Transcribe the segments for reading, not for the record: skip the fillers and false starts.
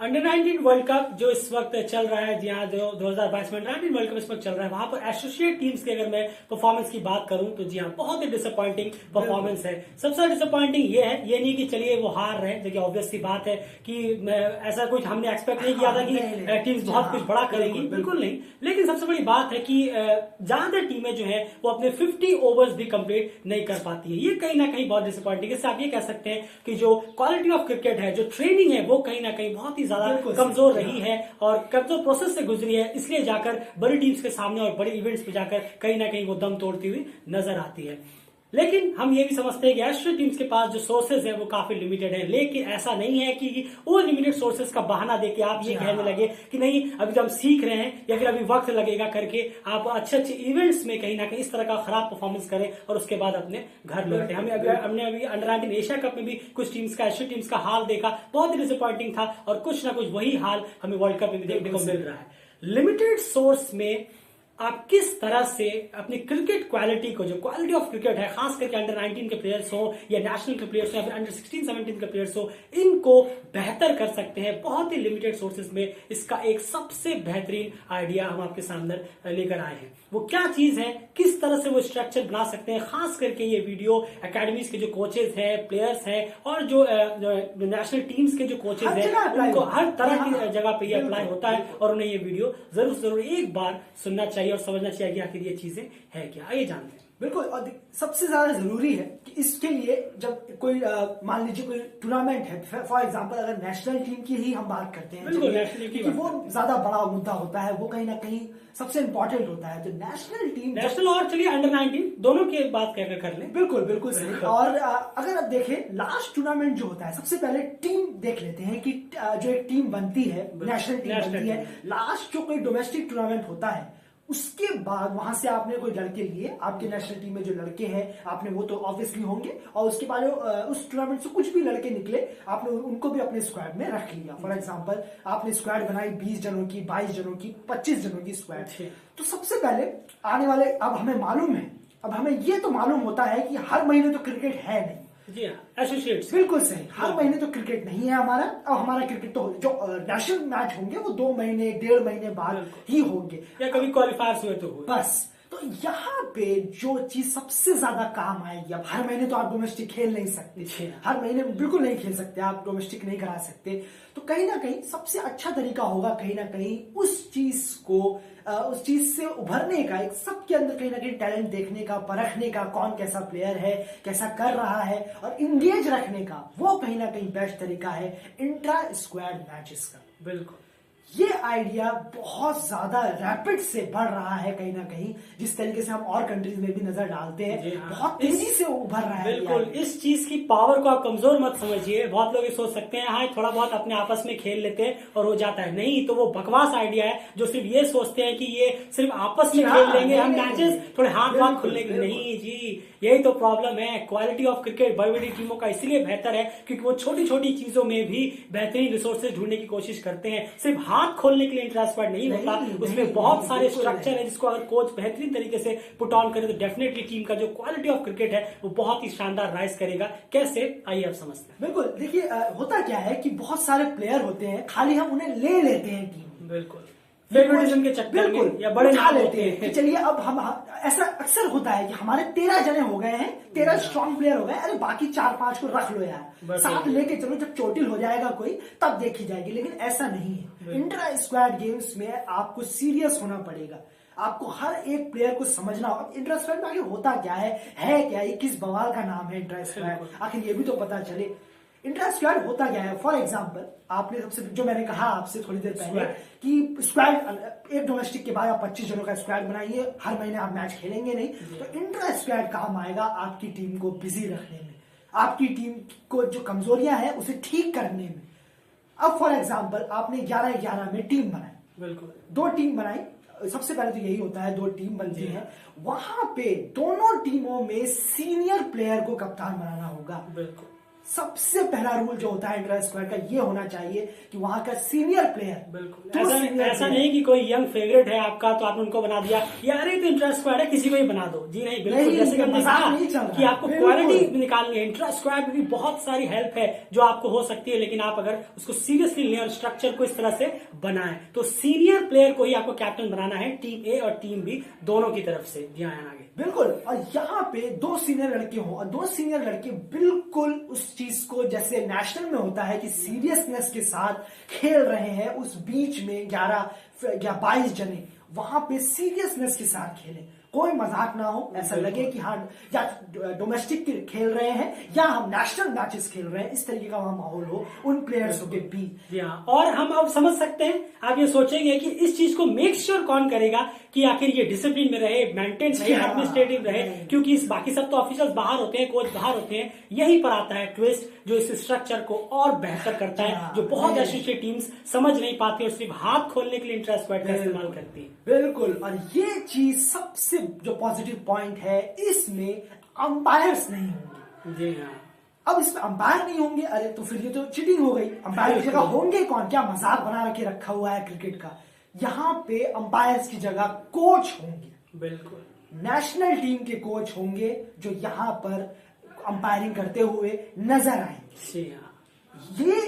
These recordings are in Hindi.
अंडर 19 वर्ल्ड कप जो इस वक्त चल रहा है, जी हाँ, जो 2022 में अंडर 19 वर्ल्ड कप इस वक्त चल रहा है, वहां पर एसोसिएट टीम्स की अगर मैं परफॉर्मेंस की बात करूं तो जी हाँ, बहुत ही डिसअपॉइंटिंग परफॉर्मेंस है। सबसे डिसअपॉइंटिंग ये है, ये नहीं कि चलिए वो हार रहे हैं, जो कि ऑब्वियस सी बात है कि ऐसा कुछ हमने एक्सपेक्ट नहीं किया था कि टीम्स बहुत कुछ बड़ा करेंगी, बिल्कुल नहीं। लेकिन सबसे बड़ी बात है कि ज्यादातर टीमें जो है वो अपने 50 ओवर्स भी कंप्लीट नहीं कर पाती है। ये कहीं ना कहीं बहुत डिसअपॉइंटिंग है। इससे आप ये कह सकते हैं कि जो क्वालिटी ऑफ क्रिकेट है, जो ट्रेनिंग है, वो कहीं ना कहीं बहुत ही ज्यादा कमजोर रही है और कमजोर प्रोसेस से गुजरी है। इसलिए जाकर बड़ी टीम्स के सामने और बड़े इवेंट्स पे जाकर कहीं ना कहीं वो दम तोड़ती हुई नजर आती है। लेकिन हम ये भी समझते हैं कि एशियन टीम्स के पास जो सोर्सेज है वो काफी लिमिटेड है। लेकिन ऐसा नहीं है कि वो लिमिटेड सोर्सेज का बहाना देके आप ये कहने लगे कि नहीं अभी तो हम सीख रहे हैं या फिर अभी वक्त लगेगा करके आप अच्छे अच्छे इवेंट्स में कहीं ना कहीं इस तरह का खराब परफॉर्मेंस करें और उसके बाद अपने घर लौटे। हमने अभी अंडर 19 एशिया कप में भी कुछ टीम्स का, एशियन टीम्स का हाल देखा, बहुत ही डिसअपॉइंटिंग था और कुछ ना कुछ वही हाल हमें वर्ल्ड कप में भी देखने को मिल रहा है। लिमिटेड सोर्स में आप किस तरह से अपनी क्रिकेट क्वालिटी को, जो क्वालिटी ऑफ क्रिकेट है, खास करके अंडर 19 के प्लेयर्स हो या नेशनल के प्लेयर्स हो या फिर अंडर 16 17 के प्लेयर्स हो, इनको बेहतर कर सकते हैं। बहुत ही लिमिटेड सोर्सेज में इसका एक सबसे बेहतरीन आइडिया हम आपके सामने लेकर आए हैं। वो क्या चीज है, किस तरह से वो स्ट्रक्चर बना सकते हैं। खास करके ये वीडियो एकेडमीज के जो कोचेज हैं, प्लेयर्स हैं और जो नेशनल टीम्स के जो कोचेज हैं, उनको हर तरह की जगह पे ये अप्लाई होता है और उन्हें ये वीडियो जरूर एक बार सुनना चाहिए और समझना चाहिए कि आखिर ये चीजें है क्या। आइए जानते हैं। बिल्कुल, और सबसे ज्यादा जरूरी है कि इसके लिए जब कोई मान लीजिए कोई टूर्नामेंट है, फॉर एग्जांपल अगर नेशनल टीम की ही हम बात करते हैं, क्योंकि वो ज्यादा बड़ा मुद्दा होता है, वो कहीं ना कहीं सबसे इंपॉर्टेंट होता है। तो नेशनल टीम, नेशनल और चलिए अंडर 19 दोनों की बात कर लें। बिल्कुल सही। और अगर आप देखें लास्ट टूर्नामेंट जो होता है, सबसे पहले टीम देख लेते हैं कि जो एक टीम बनती है, नेशनल टीम बनती है, लास्ट जो कोई डोमेस्टिक टूर्नामेंट होता है उसके बाद वहां से आपने कोई लड़के लिए, आपके नेशनल टीम में जो लड़के हैं आपने, वो तो ऑब्वियसली होंगे, और उसके बाद उस टूर्नामेंट से कुछ भी लड़के निकले आपने उनको भी अपने स्क्वाड में रख लिया। फॉर एग्जांपल आपने स्क्वाड बनाई 20 जनों की, 22 जनों की, 25 जनों की स्क्वाड। तो सबसे पहले आने वाले, अब हमें मालूम है, अब हमें ये तो मालूम होता है कि हर महीने तो क्रिकेट है नहीं। जी हाँ, एसोसिएट्स, बिल्कुल सही, हर महीने तो क्रिकेट नहीं है हमारा। अब हमारा क्रिकेट तो जो नेशनल मैच होंगे वो 2 महीने 1.5 महीने बाद ही होंगे, या कभी क्वालिफायर्स हुए तो हुए। बस। तो यहाँ पे जो चीज सबसे ज्यादा काम आएगी, अब हर महीने तो आप डोमेस्टिक खेल नहीं सकते, हर महीने बिल्कुल नहीं खेल सकते, आप डोमेस्टिक नहीं करा सकते। तो कहीं ना कहीं सबसे अच्छा तरीका होगा कहीं ना कहीं उस चीज से उभरने का, एक सबके अंदर कहीं ना कहीं टैलेंट देखने का, परखने का, कौन कैसा प्लेयर है, कैसा कर रहा है, और इंगेज रखने का, वो कहीं ना कहीं बेस्ट तरीका है इंट्रा स्क्वाड मैचेस का। बिल्कुल, ये आइडिया बहुत ज्यादा रैपिड से बढ़ रहा है कहीं ना कहीं, जिस तरीके से हम और कंट्रीज में भी नजर डालते हैं, बहुत तेजी से उभर रहा है। बिल्कुल, इस चीज की पावर को आप कमजोर मत समझिए। बहुत लोग ये सोच सकते हैं हाँ थोड़ा बहुत अपने आपस में खेल लेते हैं और हो जाता है। नहीं, तो वो बकवास आइडिया है जो सिर्फ ये सोचते हैं कि ये सिर्फ आपस में खेल लेंगे हम मैचेस, थोड़े हाथ खुलने के। नहीं जी, यही तो प्रॉब्लम है। क्वालिटी ऑफ क्रिकेट बड़ी बड़ी टीमों का इसलिए बेहतर है क्योंकि वो छोटी छोटी चीजों में भी बेहतरीन रिसोर्सेज ढूंढने की कोशिश करते हैं। सिर्फ हाथ खोलने के लिए इंट्रा स्क्वाड नहीं होता, उसमें बहुत सारे स्ट्रक्चर है जिसको अगर कोच बेहतरीन तरीके से पुट ऑन करे तो डेफिनेटली टीम का जो क्वालिटी ऑफ क्रिकेट है वो बहुत ही शानदार राइज करेगा। कैसे, आइए आप समझते हैं। बिल्कुल, देखिए होता क्या है कि बहुत सारे प्लेयर होते हैं, खाली हम उन्हें ले लेते हैं टीम, बिल्कुल फेवरेटिज्म के चक्कर में या बड़े नाम लेते हैं। चलिए अब हम, ऐसा अक्सर होता है कि हमारे 13 जने हो गए हैं, 13 स्ट्रॉन्ग प्लेयर हो गए, अरे बाकी 4-5 को रख लो यार, साथ लेके चलो, जब चोटिल हो जाएगा कोई तब देखी जाएगी। लेकिन ऐसा नहीं है। इंट्रा स्क्वाड गेम्स में आपको सीरियस होना पड़ेगा, आपको हर एक प्लेयर को समझना होगा। अब इंट्रा स्क्वाड में आखिर होता क्या है क्या ये, किस बवाल का नाम है इंट्रा स्क्वाड, आखिर ये भी तो पता चले। इंट्रा स्क्वाड होता क्या है, फॉर एग्जांपल आपने सबसे जो मैंने कहा आपसे थोड़ी देर पहले कि स्क्वाड एक डोमेस्टिक के बाद आप 25 जनों का स्क्वाड बनाइए, हर महीने आप मैच खेलेंगे नहीं, तो इंट्रा स्क्वाड काम आएगा आपकी टीम को बिजी रखने में, आपकी टीम को जो कमजोरियां हैं उसे ठीक करने में। अब फॉर एग्जाम्पल आपने 11-11 में टीम बनाई, बिल्कुल 2 टीम बनाई, सबसे पहले तो यही होता है 2 टीम बनती है, वहां पे दोनों टीमों में सीनियर प्लेयर को कप्तान बनाना होगा। बिल्कुल, सबसे पहला रूल जो होता है इंटर स्क्वाड का ये होना चाहिए कि वहां का सीनियर प्लेयर, बिल्कुल ऐसा नहीं कि कोई यंग फेवरेट है आपका तो आपने उनको बना दिया या अरे तो इंटर स्क्वाड है किसी को ही बना दो। जी नहीं, बिल्कुल जैसे कि हमने कहा कि आपको क्वालिटी निकालनी है। इंटर स्क्वाड में भी बहुत सारी हेल्प है जो आपको हो सकती है, लेकिन आप अगर उसको सीरियसली लें और स्ट्रक्चर को इस तरह से बनाएं तो सीनियर प्लेयर को ही आपको कैप्टन बनाना है, टीम ए और टीम बी दोनों की तरफ से। जी हाँ, आगे बिल्कुल। और यहाँ पे दो सीनियर लड़के हों और दो सीनियर लड़के बिल्कुल उस चीज को जैसे नेशनल में होता है कि सीरियसनेस के साथ खेल रहे हैं, उस बीच में 11 या 22 जने वहां पे सीरियसनेस के साथ खेलें, कोई मजाक ना हो, ऐसा लगे कि हाँ या डोमेस्टिक खेल रहे हैं या हम नेशनल मैचेस खेल रहे हैं, इस तरीके का वहां माहौल हो उन प्लेयर्स के बीच। और हम अब समझ सकते हैं, आप ये सोचेंगे कि इस चीज को मेक श्योर कौन करेगा कि आखिर ये डिसिप्लिन में रहे, मेंटेन रहे, एडमिनिस्ट्रेटिव रहे, क्योंकि इस बाकी सब तो ऑफिसर्स बाहर होते हैं, कोच बाहर होते हैं। यहीं पर आता है ट्विस्ट जो इस स्ट्रक्चर को और बेहतर करता है, जो बहुत एसोसिएट टीम्स समझ नहीं पाती और सिर्फ हाथ खोलने के लिए इंटर स्क्वाड का इस्तेमाल करती है। बिल्कुल। और ये चीज सबसे जो पॉजिटिव पॉइंट है, इसमें अंपायर्स नहीं होंगे। जी हाँ। अब इसमें अंपायर नहीं होंगे, अरे तो फिर ये तो चीटिंग हो गई। अंपायर की जगह होंगे कौन? क्या मजाक बना के रखा हुआ है क्रिकेट का? यहाँ पे अंपायर्स की जगह कोच होंगे। बिल्कुल नेशनल टीम के कोच होंगे जो यहाँ पर अंपायरिंग करते हुए नजर आएंगे। ये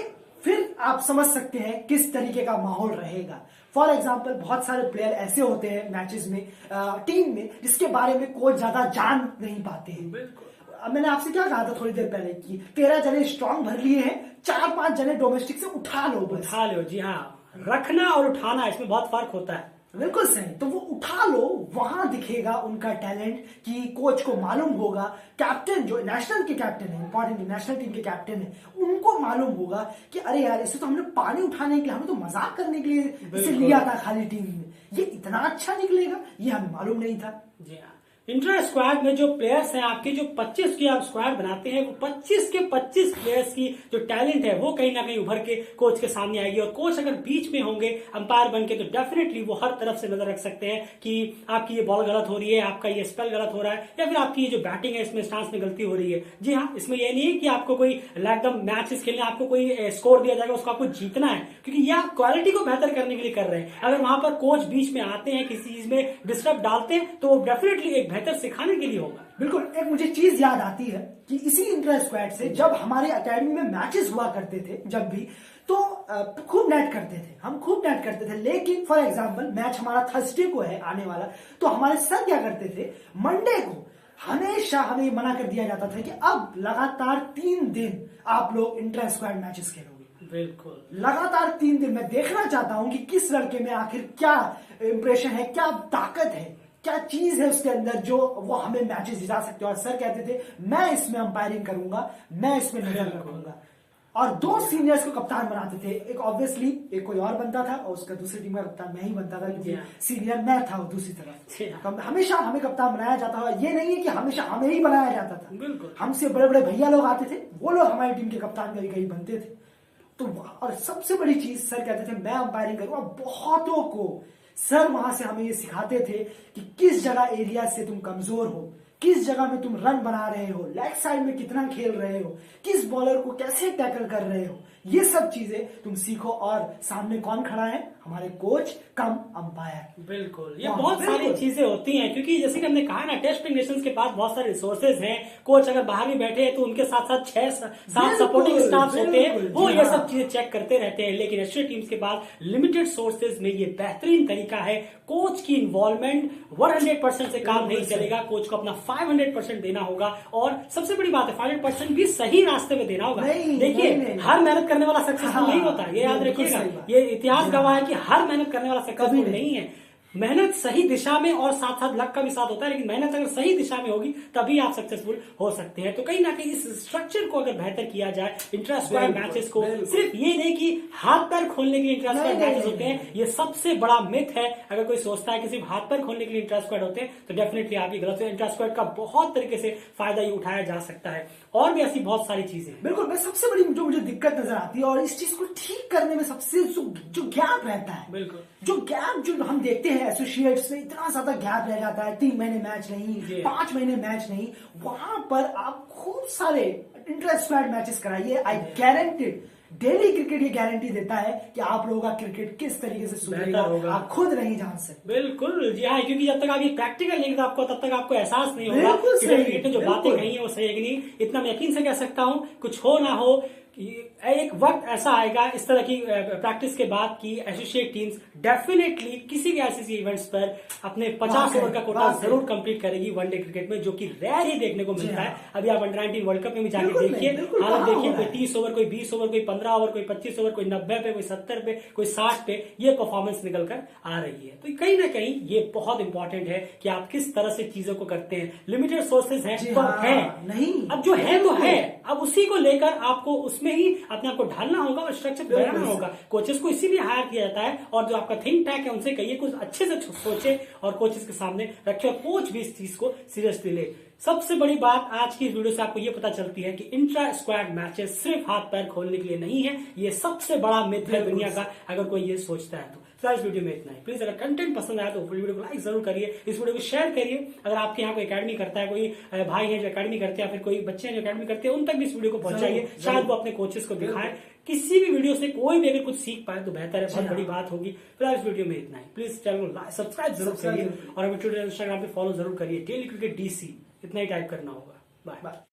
फिर आप समझ सकते हैं किस तरीके का माहौल रहेगा। फॉर एग्जाम्पल बहुत सारे प्लेयर ऐसे होते हैं मैचेस में, टीम में, जिसके बारे में कोच ज्यादा जान नहीं पाते हैं। अब मैंने आपसे क्या कहा था थोड़ी देर पहले कि 13 जने स्ट्रांग भर लिए हैं, 4-5 जने डोमेस्टिक से उठा लो, बस उठा लो। जी हाँ, रखना और उठाना इसमें बहुत फर्क होता है। बिल्कुल सही। तो वो उठा लो, वहां दिखेगा उनका टैलेंट कि कोच को मालूम होगा, कैप्टन जो नेशनल के कैप्टन है, इंपॉर्टेंट नेशनल टीम के कैप्टन है, उनको मालूम होगा कि अरे यार इसे तो हमने पानी उठाने के लिए, हमने तो मजाक करने के लिए इसे लिया था खाली टीम में, ये इतना अच्छा निकलेगा ये हमें मालूम नहीं था। जी हाँ, इंटर स्क्वाड में जो प्लेयर्स हैं आपके, जो 25 की आप स्क्वाड बनाते हैं, वो 25 के 25 प्लेयर्स की जो टैलेंट है वो कहीं ना कहीं उभर के कोच के सामने आएगी। और कोच अगर बीच में होंगे अंपायर बन के तो डेफिनेटली वो हर तरफ से नजर रख सकते हैं कि आपकी ये बॉल गलत हो रही है, आपका ये स्पेल गलत हो रहा है, या फिर आपकी ये जो बैटिंग है इसमें स्टांस में गलती हो रही है। जी हाँ, इसमें ये नहीं है कि आपको कोई एकदम मैचेस खेलने आपको कोई स्कोर दिया जाएगा उसको आपको जीतना है, क्योंकि ये आप क्वालिटी को बेहतर करने के लिए कर रहे हैं। अगर वहां पर कोच बीच में आते हैं, किसी चीज में डिस्टर्ब डालते हैं, तो वो डेफिनेटली एक बेहतर सिखाने के लिए होगा। बिल्कुल। एक मुझे चीज याद आती है कि इसी इंटर स्क्वाड से जब हमारे अकेडमी में मैचेस हुआ करते थे, जब भी तो खूब नेट करते थे, हम खूब नेट करते थे। लेकिन फॉर एग्जांपल मैच हमारा थर्सडे को है आने वाला, तो हमारे सर क्या करते थे, मंडे को हमेशा हमें मना कर दिया जाता था कि अब लगातार 3 दिन आप लोग इंटर स्क्वाड मैचेस खेलोगे। बिल्कुल, लगातार 3 दिन। मैं देखना चाहता हूं कि किस लड़के में आखिर क्या इंप्रेशन है, क्या ताकत है, क्या चीज है उसके अंदर जो वो हमें मैचेस जिता सकते हो। और सर कहते थे मैं इसमें अंपायरिंग करूंगा, मैं इसमें नजर रखूंगा। और 2 सीनियर्स को कप्तान बनाते थे, एक ऑब्वियसली एक कोई और बनता था और उसका दूसरी टीम का कप्तान मैं ही बनता था, क्योंकि सीनियर मैं था वो दूसरी तरफ। हमेशा हमें कप्तान बनाया जाता था। ये नहीं है कि हमेशा हमें ही बनाया जाता था, बिल्कुल हमसे बड़े बड़े भैया लोग आते थे, वो लोग हमारी टीम के कप्तान कभी कभी बनते थे। तो और सबसे बड़ी चीज सर कहते थे मैं अंपायरिंग करूंगा। बहुतों को सर वहां से हमें ये सिखाते थे कि किस जगह एरिया से तुम कमजोर हो, किस जगह में तुम रन बना रहे हो, लेग साइड में कितना खेल रहे हो, किस बॉलर को कैसे टैकल कर रहे हो, ये सब चीजें तुम सीखो। और सामने कौन खड़ा है, हमारे कोच कम अंपायर। बिल्कुल, ये बहुत सारी चीजें होती हैं, क्योंकि जैसे कि हमने कहा ना, टेस्ट नेशंस के पास बहुत सारे रिसोर्सेज हैं। कोच अगर बाहर भी बैठे हैं तो उनके साथ साथ 6-7 सपोर्टिंग स्टाफ होते हैं, वो ये सब चीजें चेक करते रहते हैं। लेकिन एशिया टीम्स के पास लिमिटेड सोर्सेज में ये बेहतरीन तरीका है। कोच की इन्वॉल्वमेंट 100% से काम नहीं चलेगा, कोच को अपना 500% देना होगा। और सबसे बड़ी बात है 500% भी सही रास्ते में देना होगा। देखिए, हर मेहनत करने वाला सक्सेसफुल नहीं होता, ये याद रखिएगा। ये इतिहास गवाह है कि हर मेहनत करने वाला सक्सेसफुल नहीं है। मेहनत सही दिशा में और साथ साथ लक का भी साथ होता है, लेकिन मेहनत अगर सही दिशा में होगी तभी आप सक्सेसफुल हो सकते हैं। तो कहीं ना कहीं इस स्ट्रक्चर को अगर बेहतर किया जाए, इंटर स्क्वाड मैचेस को, सिर्फ ये नहीं कि हाथ पैर खोलने के लिए इंटर स्क्वाड मैचेस होते हैं, ये सबसे बड़ा मिथ है। अगर कोई सोचता है कि सिर्फ हाथ पैर खोलने के लिए इंटर स्क्वाड होते हैं तो डेफिनेटली आप ये गलत है। इंटर स्क्वाड का बहुत तरीके से फायदा ये उठाया जा सकता है, और भी ऐसी बहुत सारी चीजें। बिल्कुल। मैं सबसे बड़ी जो मुझे दिक्कत नजर आती है और इस चीज को ठीक करने में सबसे जो गैप रहता है, बिल्कुल जो गैप जो हम देखते हैं एसोसिएट्स में, इतना ज्यादा गैप रह जाता है, 3 महीने मैच नहीं, 5 महीने मैच नहीं। वहां पर आप खूब सारे इंटर स्क्वाड मैचेस कराइए। आई गारंटेड, डेली क्रिकेट ये गारंटी देता है कि आप लोगों का क्रिकेट किस तरीके से सुधरेगा, आप खुद नहीं जान सकते। बिल्कुल जी हाँ, क्योंकि जब तक आप ये प्रैक्टिकल नहीं करते आपको, तब तक आपको एहसास नहीं होगा बिल्कुल कि सही, क्रिकेट में जो बिल्कुल। बातें कही है वो सही है कि नहीं। इतना मैं यकीन से कह सकता हूँ, कुछ हो ना हो, एक वक्त ऐसा आएगा इस तरह की प्रैक्टिस के बाद की एसोसिएट टीम्स डेफिनेटली किसी भी आईसीसी इवेंट्स पर अपने 50 ओवर का कोटा जरूर कंप्लीट करेगी वनडे क्रिकेट में, जो कि रेयर ही देखने को मिलता है। अभी आप अंडर 19 वर्ल्ड कप में भी जाके देखिए, हालत देखिए, कोई 30 ओवर, कोई 20 ओवर, कोई 15 ओवर, कोई 25 ओवर, कोई 90 पे, कोई 70 पे, कोई 60 पे ये परफॉर्मेंस निकल कर आ रही है। तो कहीं ना कहीं ये बहुत इंपॉर्टेंट है कि आप किस तरह से चीजों को करते हैं। लिमिटेड सोर्सेज है तो है नहीं, अब जो है तो है, अब उसी को लेकर आपको उसमें ही अपने आप को ढालना होगा और स्ट्रक्चर बनाना होगा। कोचेस को इसीलिए हायर किया जाता है, और जो आपका थिंक टैंक है उनसे कहिए कुछ अच्छे से सोचे और कोचेस के सामने रखे, और कोच भी इस चीज को सीरियसली ले। सबसे बड़ी बात आज की इस वीडियो से आपको ये पता चलती है कि इंट्रा स्क्वाड मैचेस सिर्फ हाथ पैर खोलने के लिए नहीं है। ये सबसे बड़ा मिथ है दुनिया का, अगर कोई ये सोचता है तो। इस वीडियो में इतना ही। प्लीज अगर कंटेंट पसंद आया तो वीडियो को लाइक जरूर करिए, इस वीडियो को शेयर करिए। अगर आपके यहाँ कोई एकेडमी करता है, कोई भाई है जो एकेडमी करते हैं, फिर कोई बच्चे हैं जो एकेडमी करते हैं, उन तक भी इस वीडियो को पहुंचाइए, शायद वो अपने कोचेस को दिखाए। किसी भी वीडियो से कोई भी अगर कुछ सीख पाए तो बेहतर है, बहुत बड़ी बात होगी। फिलहाल इस वीडियो में इतना ही। प्लीज चैनल को सब्सक्राइब जरूर करिए और हमें ट्विटर इंस्टाग्राम पे फॉलो जरूर करिए। डेली क्रिकेट DC इतना ही टाइप करना होगा। बाय।